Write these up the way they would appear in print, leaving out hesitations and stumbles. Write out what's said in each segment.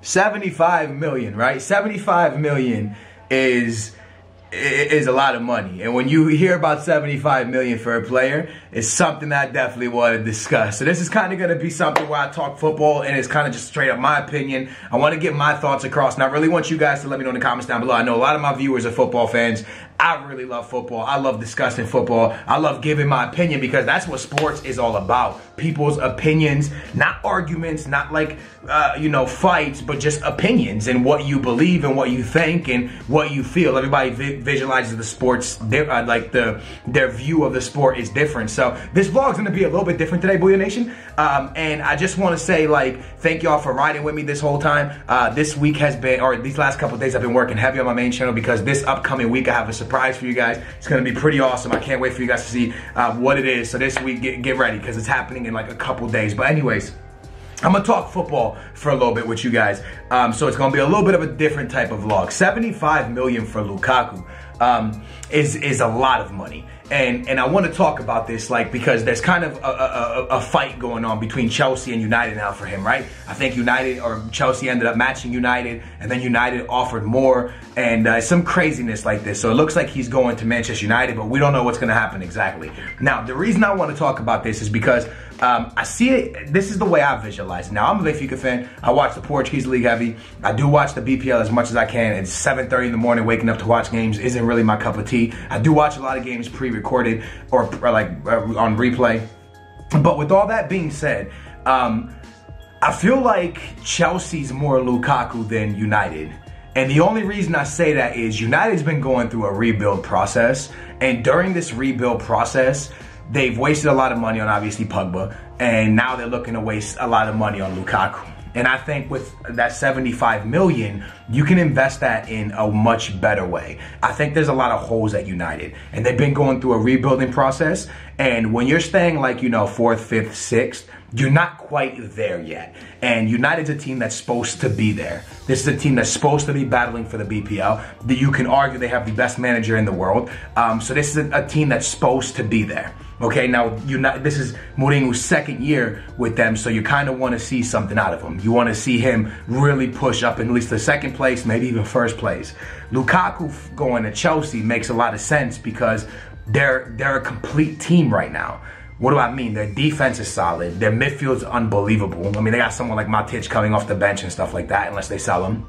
75 million, right? 75 million is a lot of money. And when you hear about 75 million for a player, it's something that I definitely want to discuss. So this is kind of going to be something where I talk football, and it's kind of just straight up my opinion. I want to get my thoughts across, and I really want you guys to let me know in the comments down below. I know a lot of my viewers are football fans. I really love football. I love discussing football. I love giving my opinion because that's what sports is all about. People's opinions, not arguments, not like, fights, but just opinions and what you believe and what you think and what you feel. Everybody visualizes the sports, their view of the sport is different. So this vlog's gonna be a little bit different today, Booyah Nation. And I just wanna say, thank y'all for riding with me this whole time. This week has been, or these last couple of days, I've been working heavy on my main channel because this upcoming week I have a surprise for you guys. It's gonna be pretty awesome. I can't wait for you guys to see what it is. So this week, get ready because it's happening in like a couple days. But anyways, I'm gonna talk football for a little bit with you guys. So it's gonna be a little bit of a different type of vlog. 75 million for Lukaku is a lot of money. And I want to talk about this, because there's kind of a fight going on between Chelsea and United now for him, right? I think Chelsea ended up matching United, and then United offered more, and some craziness like this. So it looks like he's going to Manchester United, but we don't know what's going to happen exactly. Now, the reason I want to talk about this is because I see it, this is the way I visualize it. Now, I'm a Benfica fan. I watch the Portuguese League heavy. I do watch the BPL as much as I can. It's 7:30 in the morning, waking up to watch games isn't really my cup of tea. I do watch a lot of games pre-recorded or on replay. But with all that being said, I feel like Chelsea's more Lukaku than United. And the only reason I say that is United's been going through a rebuild process. And during this rebuild process, they've wasted a lot of money on, obviously, Pogba, and now they're looking to waste a lot of money on Lukaku. And I think with that 75 million, you can invest that in a much better way. I think there's a lot of holes at United, and they've been going through a rebuilding process. And when you're staying 4th, 5th, 6th, you're not quite there yet. And United's a team that's supposed to be there. This is a team that's supposed to be battling for the BPL. You can argue they have the best manager in the world. So this is a team that's supposed to be there. Okay, now this is Mourinho's second year with them, so you kind of want to see something out of him. You want to see him really push up in at least the second place, maybe even first place. Lukaku going to Chelsea makes a lot of sense because they're a complete team right now. What do I mean? Their defense is solid. Their midfield's unbelievable. I mean, they got someone like Matic coming off the bench and stuff like that, unless they sell him.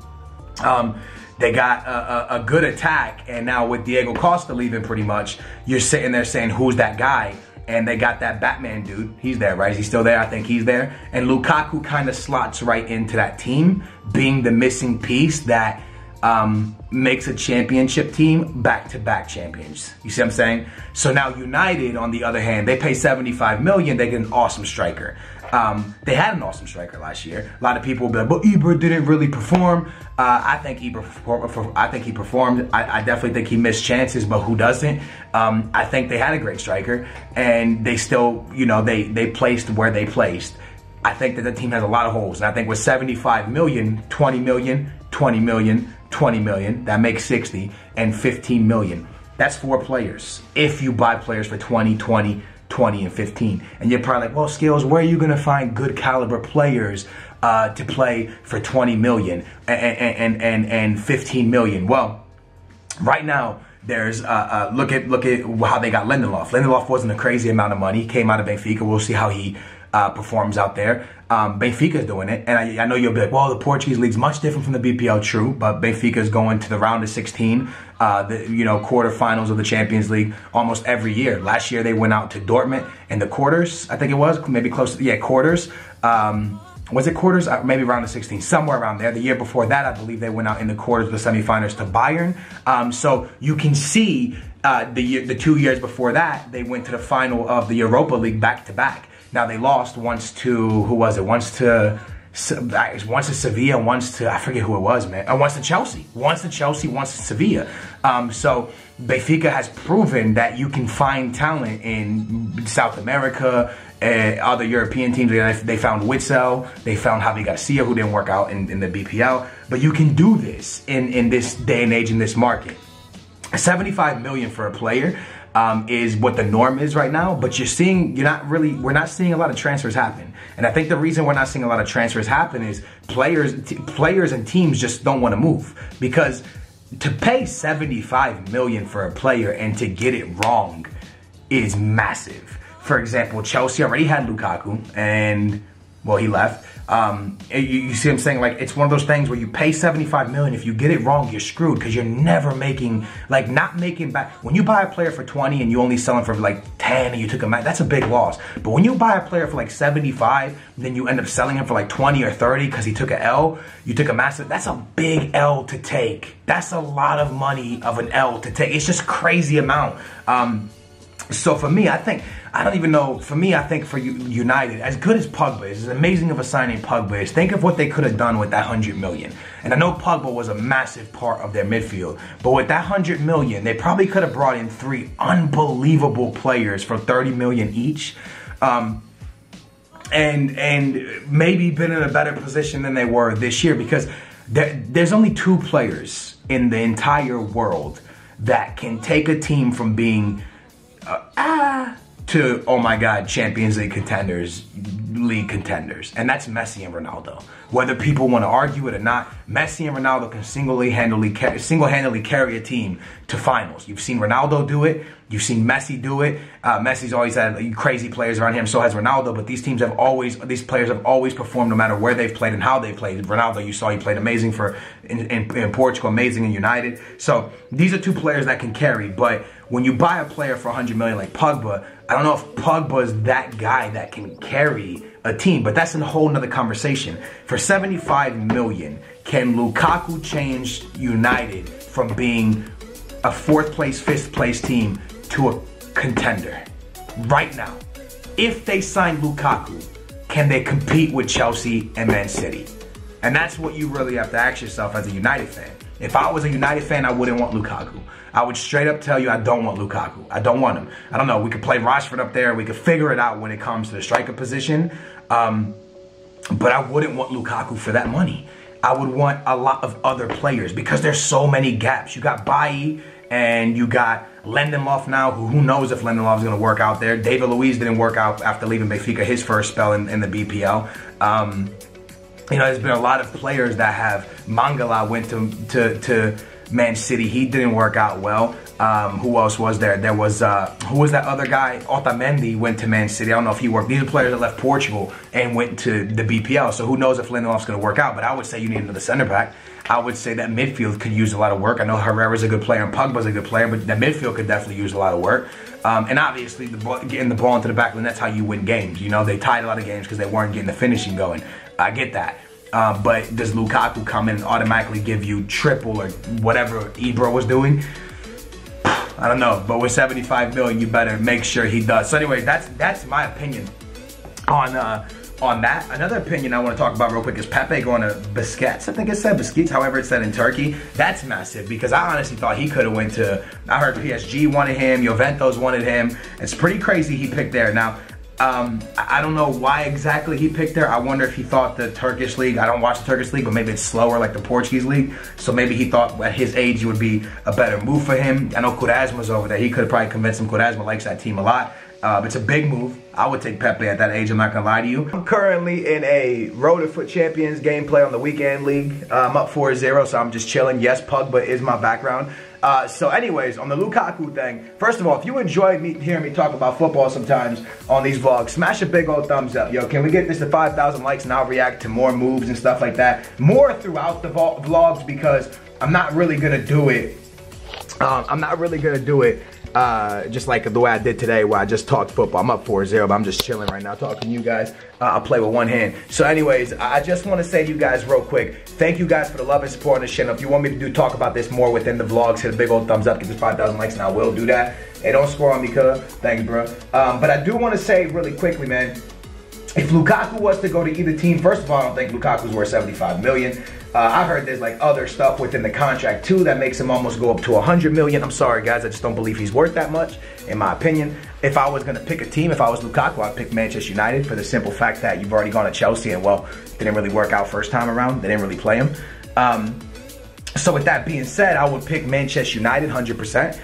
They got a good attack, and now with Diego Costa leaving pretty much, you're sitting there saying, who's that guy? And they got that Batman dude. He's there, right? Is he still there? I think he's there. And Lukaku kind of slots right into that team, being the missing piece that makes a championship team back-to-back champions. You see what I'm saying? So now United, on the other hand, they pay 75 million, they get an awesome striker. They had an awesome striker last year. A lot of people will be like, but Ibra didn't really perform. I think he performed. I definitely think he missed chances, but who doesn't? I think they had a great striker, and they still, they placed where they placed. I think that the team has a lot of holes, and I think with 75 million, 20 million, 20 million, 20 million, that makes 60, and 15 million. That's 4 players. If you buy players for 20, 20, 20, and 15. And you're probably like, well, Skills, where are you going to find good caliber players to play for 20 million and 15 million? Well, right now, there's look at how they got Lindelof. Lindelof wasn't a crazy amount of money. He came out of Benfica. We'll see how he performs out there. Benfica's doing it, and I know you'll be like, well, the Portuguese league's much different from the BPL, true, but Benfica's going to the round of 16, quarterfinals of the Champions League almost every year. Last year they went out to Dortmund in the quarters, I think it was, maybe close to, quarters. Was it quarters? Maybe round of 16, somewhere around there. The year before that, I believe they went out in the quarters of the semifinals to Bayern. So you can see the 2 years before that, they went to the final of the Europa League back-to-back. Now they lost once to, who was it? Once to Sevilla, once to, I forget who it was, man. Once to Chelsea. Once to Chelsea, once to Sevilla. So Benfica has proven that you can find talent in South America, other European teams. They found Witsel, they found Javi Garcia, who didn't work out in the BPL. But you can do this in this day and age, in this market. 75 million for a player. is what the norm is right now. But we're not seeing a lot of transfers happen. And I think the reason we're not seeing a lot of transfers happen is players and teams just don't want to move, because to pay $75 million for a player and to get it wrong is massive. For example, Chelsea already had Lukaku, and well, he left. You see what I'm saying? Like, it's one of those things where you pay $75 million. If you get it wrong, you're screwed, because you're never making, like, not making back. When you buy a player for 20 and you only sell him for like 10 and you took him out, that's a big loss. But when you buy a player for like 75, then you end up selling him for like 20 or 30 because he took an L, you took a massive, that's a big L to take. That's a lot of money of an L to take. It's just crazy amount. So for me, I think for United, as good as Pogba is, as amazing of a signing Pogba is, think of what they could have done with that $100 million. And I know Pogba was a massive part of their midfield, but with that $100 million, they probably could have brought in 3 unbelievable players for $30 million each. And maybe been in a better position than they were this year, because there's only 2 players in the entire world that can take a team from being to, oh my God, Champions League contenders, league contenders. And that's Messi and Ronaldo. Whether people want to argue it or not, Messi and Ronaldo can single-handedly carry a team to finals. You've seen Ronaldo do it. You've seen Messi do it. Messi's always had crazy players around him. So has Ronaldo. But these players have always performed no matter where they've played and how they played. Ronaldo, you saw he played amazing in Portugal, amazing in United. So these are 2 players that can carry. But when you buy a player for $100 million like Pogba, I don't know if Pogba is that guy that can carry a team, but that's a whole nother conversation. For $75 million, can Lukaku change United from being a 4th place, 5th place team to a contender right now? If they sign Lukaku, can they compete with Chelsea and Man City? And that's what you really have to ask yourself as a United fan. If I was a United fan, I wouldn't want Lukaku. I would straight up tell you I don't want Lukaku. I don't want him. I don't know. We could play Rashford up there. We could figure it out when it comes to the striker position. But I wouldn't want Lukaku for that money. I would want a lot of other players, because there's so many gaps. You got Bailly and you got Lindelof now, who knows if Lindelof is going to work out there. David Luiz didn't work out after leaving Benfica, his first spell in the BPL. You know, there's been a lot of players that have. Mangala went to Man City. He didn't work out well. Who else was there? There was, who was that other guy? Otamendi went to Man City. I don't know if he worked. These are players that left Portugal and went to the BPL. So who knows if Lindelof's going to work out. But I would say you need another center back. I would say that midfield could use a lot of work. I know Herrera's a good player and Pogba's a good player, but the midfield could definitely use a lot of work. And obviously, getting the ball into the back line, that's how you win games. You know, they tied a lot of games because they weren't getting the finishing going. I get that. But does Lukaku come in and automatically give you triple or whatever Ibra was doing? I don't know. But with $75 million, you better make sure he does. So anyway, that's my opinion on that. Another opinion I want to talk about real quick is Pepe going to Busquets. I think it said Busquets, however it's said in Turkey. That's massive, because I honestly thought he could have went to, I heard PSG wanted him, Juventus wanted him. It's pretty crazy he picked there. Now, I don't know why exactly he picked there. I wonder if he thought the Turkish league, I don't watch the Turkish league, but maybe it's slower like the Portuguese league. So maybe he thought at his age it would be a better move for him. I know Quaresma's over there. He could probably convince him. Quaresma likes that team a lot. It's a big move. I would take Pepe at that age, I'm not going to lie to you. I'm currently in a Road to Foot Champions gameplay on the weekend league. I'm up 4-0, so I'm just chilling. Yes, Pogba is my background. So anyways, on the Lukaku thing, first of all, if you enjoy hearing me talk about football sometimes on these vlogs, smash a big old thumbs up. Yo, can we get this to 5,000 likes and I'll react to more moves and stuff like that. More throughout the vlogs, because I'm not really going to do it. Just like the way I did today, where I just talked football. I'm up 4-0, but I'm just chilling right now talking to you guys. I'll play with one hand. So anyways, I just want to say to you guys real quick, thank you guys for the love and support on this channel. If you want me to talk about this more within the vlogs, hit a big old thumbs up, get this 5,000 likes, and I will do that. Hey, don't score on me, cuz. Thanks, bro. But I do want to say really quickly, man, if Lukaku was to go to either team, first of all, I don't think Lukaku's worth $75 million. I heard there's like other stuff within the contract too that makes him almost go up to $100 million. I'm sorry, guys, I just don't believe he's worth that much, in my opinion. If I was gonna pick a team, if I was Lukaku, I'd pick Manchester United, for the simple fact that you've already gone to Chelsea and, well, didn't really work out first time around. They didn't really play him. So with that being said, I would pick Manchester United 100%.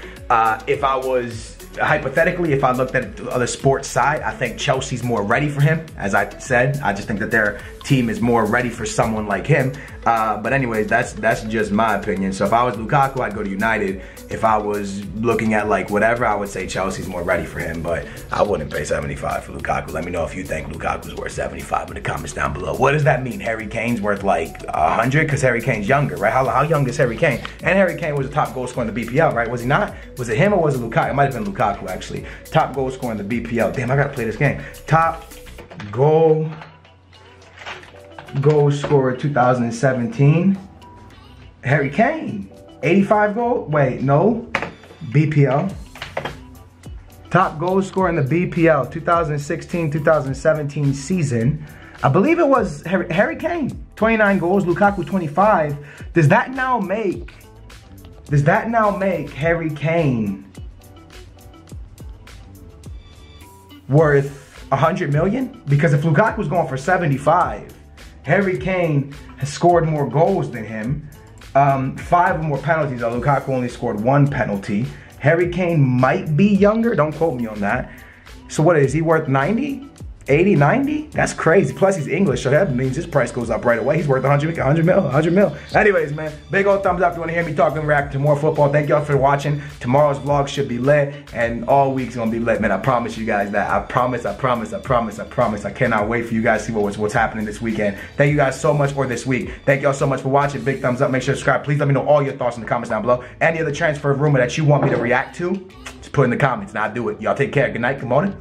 If I was hypothetically, if I looked at the other sports side, I think Chelsea's more ready for him. As I said, I just think that their team is more ready for someone like him. But anyways, that's just my opinion. So if I was Lukaku, I'd go to United. If I was looking at like whatever, I would say Chelsea's more ready for him. But I wouldn't pay 75 for Lukaku. Let me know if you think Lukaku's worth 75 in the comments down below. What does that mean? Harry Kane's worth like 100? Because Harry Kane's younger, right? How young is Harry Kane? And Harry Kane was the top goal scorer in the BPL, right? Was he not? Was it him or was it Lukaku? It might have been Lukaku, actually. Top goal scorer in the BPL. Damn, I gotta play this game. Top goal scorer 2017. Harry Kane. 85 goal? Wait, no. BPL. Top goal scorer in the BPL 2016-2017 season. I believe it was Harry Kane. 29 goals, Lukaku 25. Does that now make Harry Kane worth 100 million? Because if Lukaku was going for 75, Harry Kane has scored more goals than him. 5 of them were penalties, though Lukaku only scored 1 penalty. Harry Kane might be younger, don't quote me on that. So what is he worth, 90? 80, 90? That's crazy. Plus he's English, so that means his price goes up right away. He's worth 100 mil. Anyways, man, big old thumbs up if you want to hear me talk and react to more football. Thank y'all for watching. Tomorrow's vlog should be lit, and all week's gonna be lit, man. I promise you guys that. I promise. I cannot wait for you guys to see what's happening this weekend. Thank you guys so much for this week. Thank y'all so much for watching. Big thumbs up. Make sure to subscribe. Please let me know all your thoughts in the comments down below. Any other transfer rumor that you want me to react to, just put in the comments and I'll do it. Y'all take care. Good night. Good morning.